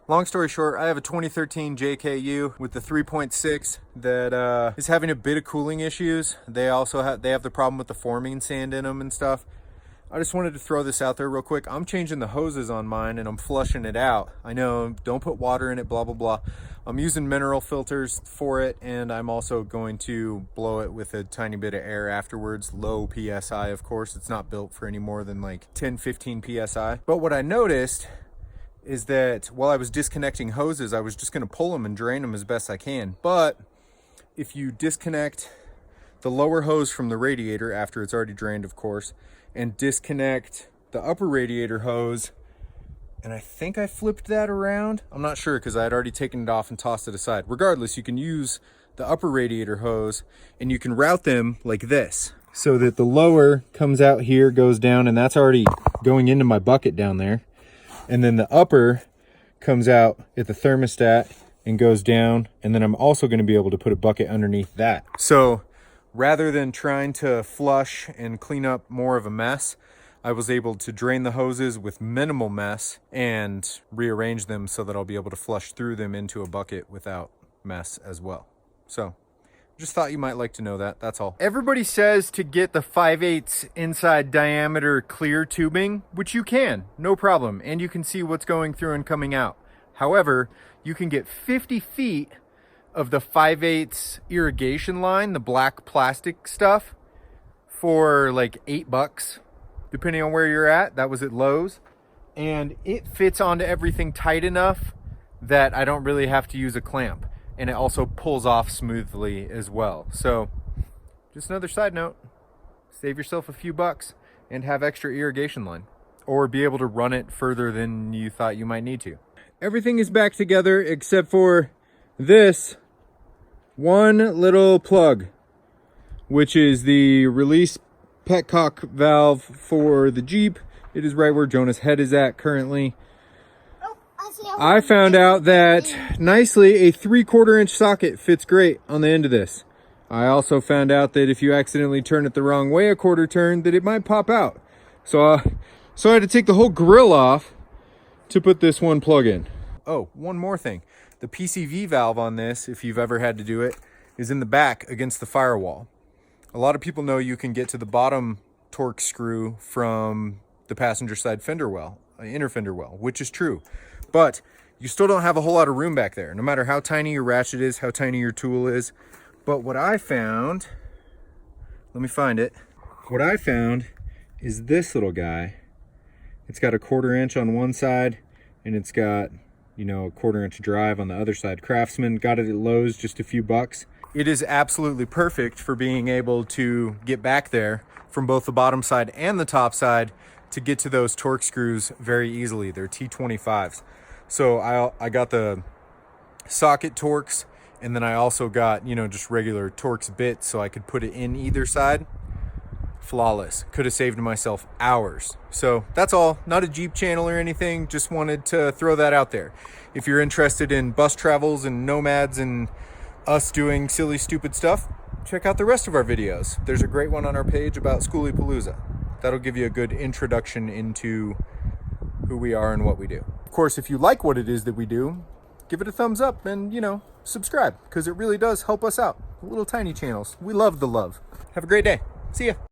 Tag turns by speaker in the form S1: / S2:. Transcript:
S1: Long story short, I have a 2013 JKU with the 3.6 that is having a bit of cooling issues. They have the problem with the forming sand in them and stuff. I just wanted to throw this out there real quick. I'm changing the hoses on mine and I'm flushing it out. I know, don't put water in it, blah, blah, blah. I'm using mineral filters for it, and I'm also going to blow it with a tiny bit of air afterwards. Low PSI, of course. It's not built for any more than like 10, 15 PSI. But what I noticed is that while I was disconnecting hoses, I was just gonna pull them and drain them as best I can. But if you disconnect the lower hose from the radiator after it's already drained, of course, and disconnect the upper radiator hose, and I think I flipped that around. I'm not sure because I had already taken it off and tossed it aside. Regardless, you can use the upper radiator hose and you can route them like this so that the lower comes out here, goes down, and that's already going into my bucket down there. And then the upper comes out at the thermostat and goes down. And then I'm also going to be able to put a bucket underneath that. So rather than trying to flush and clean up more of a mess, I was able to drain the hoses with minimal mess and rearrange them so that I'll be able to flush through them into a bucket without mess as well. So just thought you might like to know that, that's all. Everybody says to get the 5/8 inside diameter clear tubing, which you can, no problem. And you can see what's going through and coming out. However, you can get 50 feet of the 5/8 irrigation line, the black plastic stuff, for like $8, depending on where you're at. That was at Lowe's. And it fits onto everything tight enough that I don't really have to use a clamp. And it also pulls off smoothly as well. So just another side note, save yourself a few bucks and have extra irrigation line, or be able to run it further than you thought you might need to. Everything is back together except for this one little plug, which is the release petcock valve for the Jeep. It is right where Jonah's head is at currently. I found out that nicely a 3/4 inch socket fits great on the end of this. I also found out that if you accidentally turn it the wrong way, a quarter turn, that it might pop out. So I had to take the whole grill off to put this one plug in. Oh, one more thing. The PCV valve on this, if you've ever had to do it, is in the back against the firewall. A lot of people know you can get to the bottom torque screw from the passenger side fender well, inner fender well, which is true. But you still don't have a whole lot of room back there, no matter how tiny your ratchet is, how tiny your tool is. But what I found, let me find it. What I found is this little guy. It's got a 1/4 inch on one side, and it's got, you know, a 1/4 inch drive on the other side. Craftsman, got it at Lowe's, just a few bucks. It is absolutely perfect for being able to get back there from both the bottom side and the top side to get to those torque screws very easily. They're T25s. So I got the socket Torx, and then I also got, you know, just regular Torx bits so I could put it in either side. Flawless. Could have saved myself hours. So that's all. Not a Jeep channel or anything. Just wanted to throw that out there. If you're interested in bus travels and nomads and us doing silly, stupid stuff, check out the rest of our videos. There's a great one on our page about Schoolie Palooza. That'll give you a good introduction into who we are and what we do. Of course, if you like what it is that we do, give it a thumbs up and, you know, subscribe, because it really does help us out. Little tiny channels. We love the love. Have a great day. See ya.